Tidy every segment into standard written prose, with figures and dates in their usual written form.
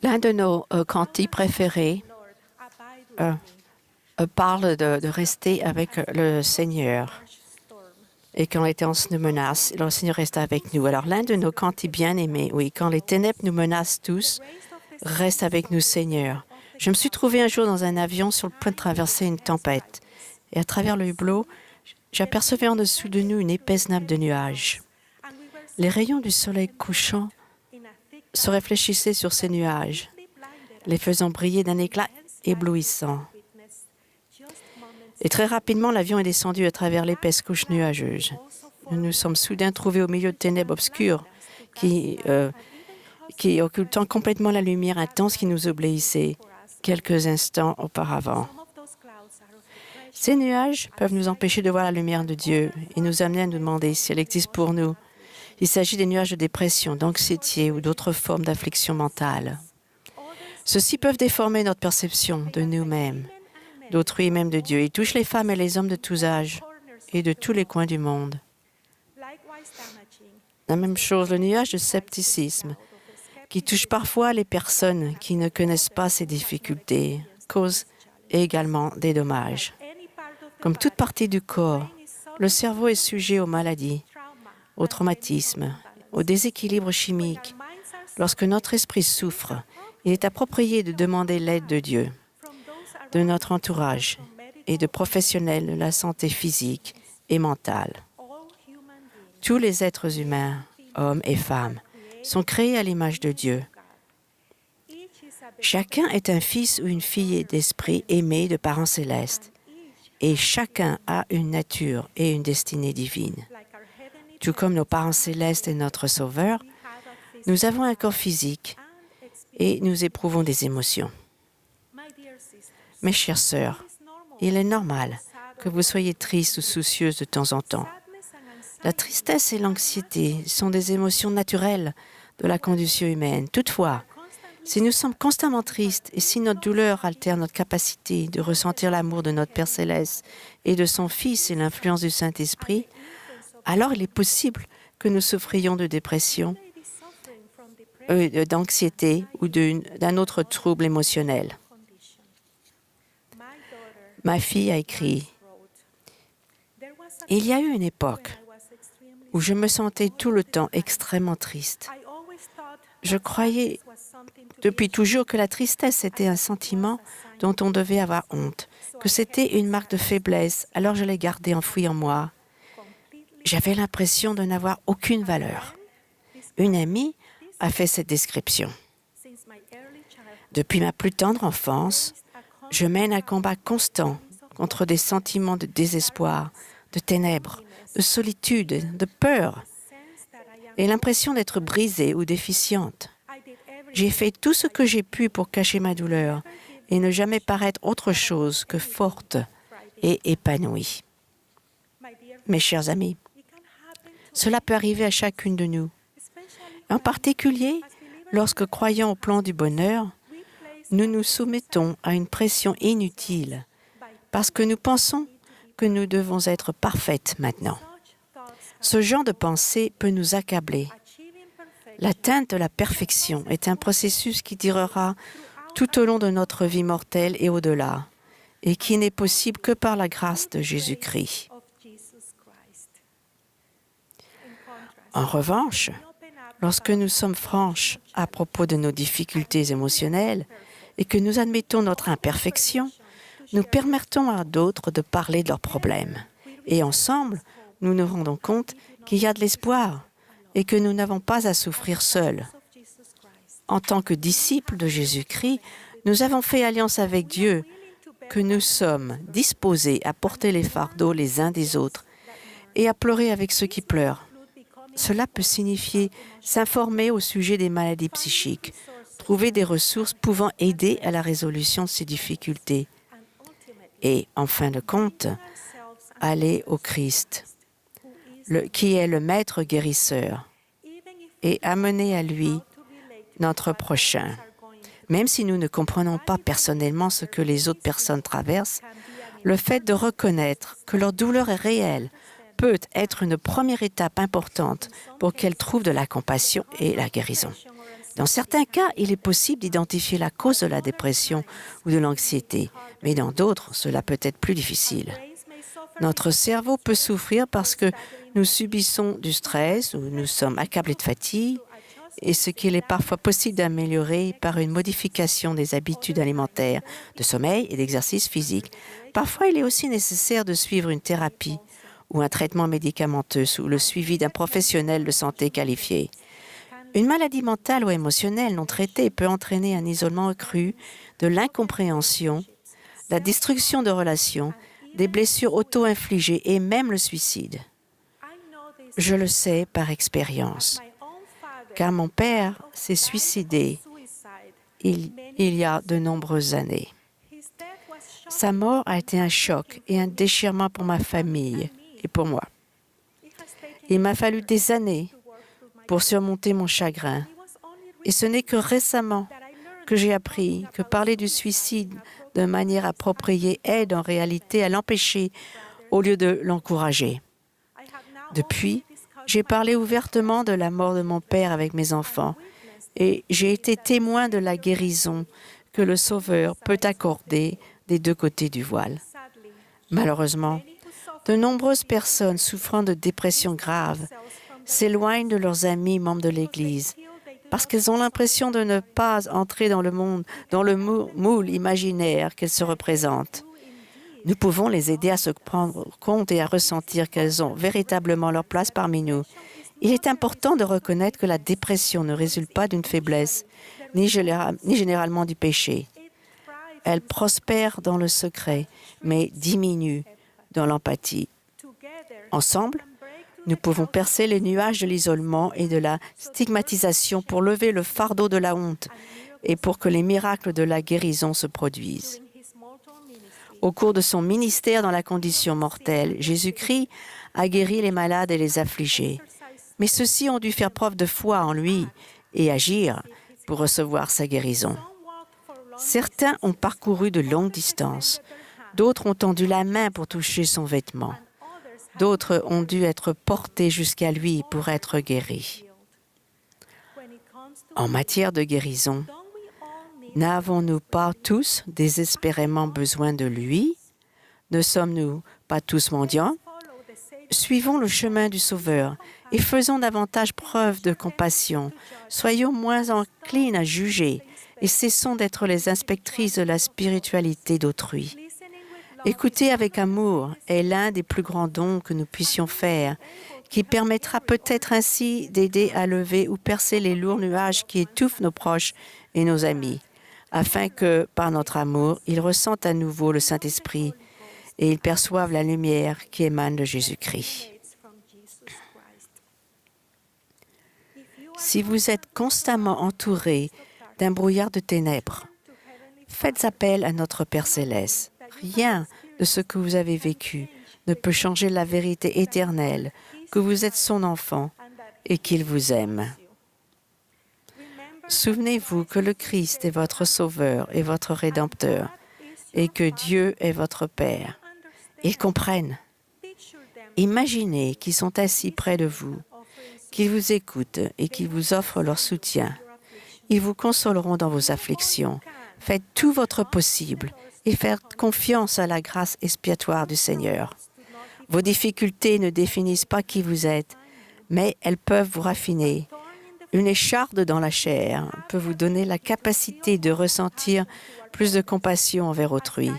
L'un de nos cantiques préférés parle de rester avec le Seigneur. Et quand les temps nous menacent, le Seigneur reste avec nous. Alors, l'un de nos cantiques bien-aimés, oui, quand les ténèbres nous menacent tous, reste avec nous, Seigneur. Je me suis trouvée un jour dans un avion sur le point de traverser une tempête. Et à travers le hublot, j'apercevais en dessous de nous une épaisse nappe de nuages. Les rayons du soleil couchant se réfléchissaient sur ces nuages, les faisant briller d'un éclat éblouissant. Et très rapidement, l'avion est descendu à travers l'épaisse couche nuageuse. Nous nous sommes soudain trouvés au milieu de ténèbres obscures qui occultant complètement la lumière intense qui nous obéissait quelques instants auparavant. Ces nuages peuvent nous empêcher de voir la lumière de Dieu et nous amener à nous demander si elle existe pour nous. Il s'agit des nuages de dépression, d'anxiété ou d'autres formes d'affliction mentale. Ceux-ci peuvent déformer notre perception de nous-mêmes, d'autrui et même de Dieu. Ils touchent les femmes et les hommes de tous âges et de tous les coins du monde. La même chose, le nuage de scepticisme, qui touche parfois les personnes qui ne connaissent pas ces difficultés, cause également des dommages. Comme toute partie du corps, le cerveau est sujet aux maladies, aux traumatismes, aux déséquilibres chimiques. Lorsque notre esprit souffre, il est approprié de demander l'aide de Dieu, de notre entourage et de professionnels de la santé physique et mentale. Tous les êtres humains, hommes et femmes, sont créés à l'image de Dieu. Chacun est un fils ou une fille d'esprit aimé de parents célestes, et chacun a une nature et une destinée divine. Tout comme nos parents célestes et notre Sauveur, nous avons un corps physique et nous éprouvons des émotions. Mes chères sœurs, il est normal que vous soyez tristes ou soucieuses de temps en temps. La tristesse et l'anxiété sont des émotions naturelles de la condition humaine. Toutefois, si nous sommes constamment tristes et si notre douleur altère notre capacité de ressentir l'amour de notre Père céleste et de son Fils et l'influence du Saint-Esprit, alors il est possible que nous souffrions de dépression, d'anxiété ou d'un autre trouble émotionnel. Ma fille a écrit, « Il y a eu une époque où je me sentais tout le temps extrêmement triste. Je croyais depuis toujours que la tristesse était un sentiment dont on devait avoir honte, que c'était une marque de faiblesse, alors je l'ai gardée enfouie en moi. J'avais l'impression de n'avoir aucune valeur. » Une amie a fait cette description. Depuis ma plus tendre enfance, je mène un combat constant contre des sentiments de désespoir, de ténèbres, de solitude, de peur et l'impression d'être brisée ou déficiente. J'ai fait tout ce que j'ai pu pour cacher ma douleur et ne jamais paraître autre chose que forte et épanouie. Mes chers amis, cela peut arriver à chacune de nous. En particulier, lorsque croyant au plan du bonheur, nous nous soumettons à une pression inutile parce que nous pensons que nous devons être parfaites maintenant. Ce genre de pensée peut nous accabler. L'atteinte de la perfection est un processus qui durera tout au long de notre vie mortelle et au-delà, et qui n'est possible que par la grâce de Jésus-Christ. En revanche, lorsque nous sommes franches à propos de nos difficultés émotionnelles et que nous admettons notre imperfection, nous permettons à d'autres de parler de leurs problèmes. Et ensemble, nous nous rendons compte qu'il y a de l'espoir et que nous n'avons pas à souffrir seuls. En tant que disciples de Jésus-Christ, nous avons fait alliance avec Dieu, que nous sommes disposés à porter les fardeaux les uns des autres et à pleurer avec ceux qui pleurent. Cela peut signifier s'informer au sujet des maladies psychiques, trouver des ressources pouvant aider à la résolution de ces difficultés et, en fin de compte, aller au Christ, qui est le Maître guérisseur, et amener à lui notre prochain. Même si nous ne comprenons pas personnellement ce que les autres personnes traversent, le fait de reconnaître que leur douleur est réelle peut être une première étape importante pour qu'elle trouve de la compassion et la guérison. Dans certains cas, il est possible d'identifier la cause de la dépression ou de l'anxiété, mais dans d'autres, cela peut être plus difficile. Notre cerveau peut souffrir parce que nous subissons du stress ou nous sommes accablés de fatigue, et ce qu'il est parfois possible d'améliorer par une modification des habitudes alimentaires, de sommeil et d'exercice physique. Parfois, il est aussi nécessaire de suivre une thérapie ou un traitement médicamenteux sous le suivi d'un professionnel de santé qualifié. Une maladie mentale ou émotionnelle non traitée peut entraîner un isolement accru, de l'incompréhension, la destruction de relations, des blessures auto-infligées et même le suicide. Je le sais par expérience, car mon père s'est suicidé il y a de nombreuses années. Sa mort a été un choc et un déchirement pour ma famille et pour moi. Il m'a fallu des années pour surmonter mon chagrin. Et ce n'est que récemment que j'ai appris que parler du suicide de manière appropriée aide en réalité à l'empêcher au lieu de l'encourager. Depuis, j'ai parlé ouvertement de la mort de mon père avec mes enfants et j'ai été témoin de la guérison que le Sauveur peut accorder des deux côtés du voile. Malheureusement, de nombreuses personnes souffrant de dépression grave s'éloignent de leurs amis membres de l'Église parce qu'elles ont l'impression de ne pas entrer dans le moule imaginaire qu'elles se représentent. Nous pouvons les aider à se prendre compte et à ressentir qu'elles ont véritablement leur place parmi nous. Il est important de reconnaître que la dépression ne résulte pas d'une faiblesse, ni généralement du péché. Elle prospère dans le secret, mais diminue dans l'empathie. Ensemble, nous pouvons percer les nuages de l'isolement et de la stigmatisation pour lever le fardeau de la honte et pour que les miracles de la guérison se produisent. Au cours de son ministère dans la condition mortelle, Jésus-Christ a guéri les malades et les affligés. Mais ceux-ci ont dû faire preuve de foi en lui et agir pour recevoir sa guérison. Certains ont parcouru de longues distances. D'autres ont tendu la main pour toucher son vêtement. D'autres ont dû être portés jusqu'à lui pour être guéris. En matière de guérison, n'avons-nous pas tous désespérément besoin de lui? Ne sommes-nous pas tous mendiants? Suivons le chemin du Sauveur et faisons davantage preuve de compassion. Soyons moins enclines à juger et cessons d'être les inspectrices de la spiritualité d'autrui. Écouter avec amour est l'un des plus grands dons que nous puissions faire, qui permettra peut-être ainsi d'aider à lever ou percer les lourds nuages qui étouffent nos proches et nos amis, afin que, par notre amour, ils ressentent à nouveau le Saint-Esprit et ils perçoivent la lumière qui émane de Jésus-Christ. Si vous êtes constamment entouré d'un brouillard de ténèbres, faites appel à notre Père céleste. Rien de ce que vous avez vécu ne peut changer la vérité éternelle que vous êtes son enfant et qu'il vous aime. Souvenez-vous que le Christ est votre Sauveur et votre Rédempteur et que Dieu est votre Père. Ils comprennent. Imaginez qu'ils sont assis près de vous, qu'ils vous écoutent et qu'ils vous offrent leur soutien. Ils vous consoleront dans vos afflictions. Faites tout votre possible et faites confiance à la grâce expiatoire du Seigneur. Vos difficultés ne définissent pas qui vous êtes, mais elles peuvent vous raffiner. Une écharde dans la chair peut vous donner la capacité de ressentir plus de compassion envers autrui.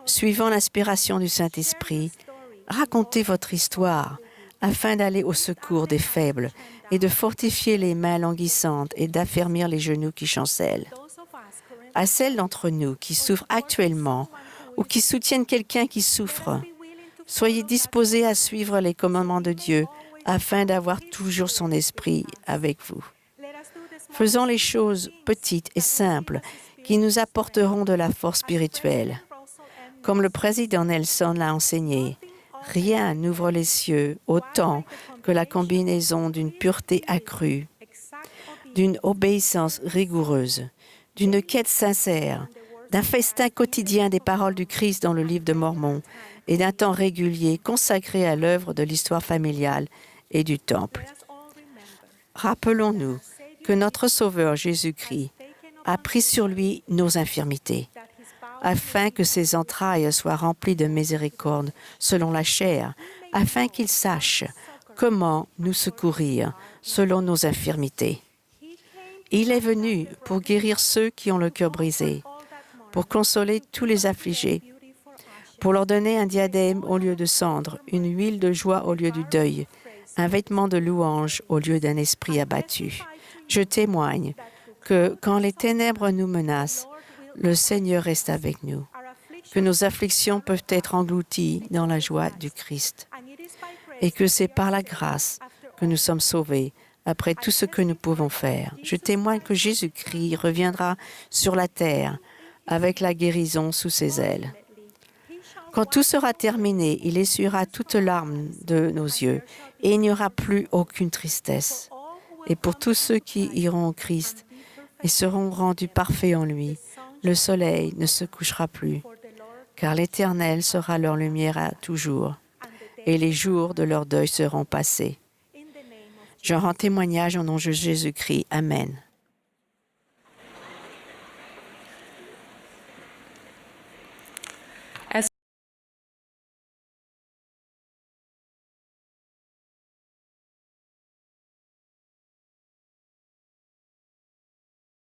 Suivant l'inspiration du Saint-Esprit, racontez votre histoire afin d'aller au secours des faibles et de fortifier les mains languissantes et d'affermir les genoux qui chancellent. À celles d'entre nous qui souffrent actuellement ou qui soutiennent quelqu'un qui souffre, soyez disposés à suivre les commandements de Dieu afin d'avoir toujours son esprit avec vous. Faisons les choses petites et simples qui nous apporteront de la force spirituelle. Comme le président Nelson l'a enseigné, rien n'ouvre les cieux autant que la combinaison d'une pureté accrue, d'une obéissance rigoureuse, d'une quête sincère, d'un festin quotidien des paroles du Christ dans le livre de Mormon et d'un temps régulier consacré à l'œuvre de l'histoire familiale et du Temple. Rappelons-nous que notre Sauveur Jésus-Christ a pris sur lui nos infirmités, afin que ses entrailles soient remplies de miséricorde selon la chair, afin qu'il sache comment nous secourir selon nos infirmités. Il est venu pour guérir ceux qui ont le cœur brisé, pour consoler tous les affligés, pour leur donner un diadème au lieu de cendre, une huile de joie au lieu du deuil, un vêtement de louange au lieu d'un esprit abattu. Je témoigne que quand les ténèbres nous menacent, le Seigneur reste avec nous, que nos afflictions peuvent être englouties dans la joie du Christ, et que c'est par la grâce que nous sommes sauvés après tout ce que nous pouvons faire. Je témoigne que Jésus-Christ reviendra sur la terre avec la guérison sous ses ailes. Quand tout sera terminé, il essuiera toute larme de nos yeux et il n'y aura plus aucune tristesse. Et pour tous ceux qui iront au Christ et seront rendus parfaits en lui, le soleil ne se couchera plus, car l'Éternel sera leur lumière à toujours, et les jours de leur deuil seront passés. Je rends témoignage au nom de Jésus-Christ. Amen.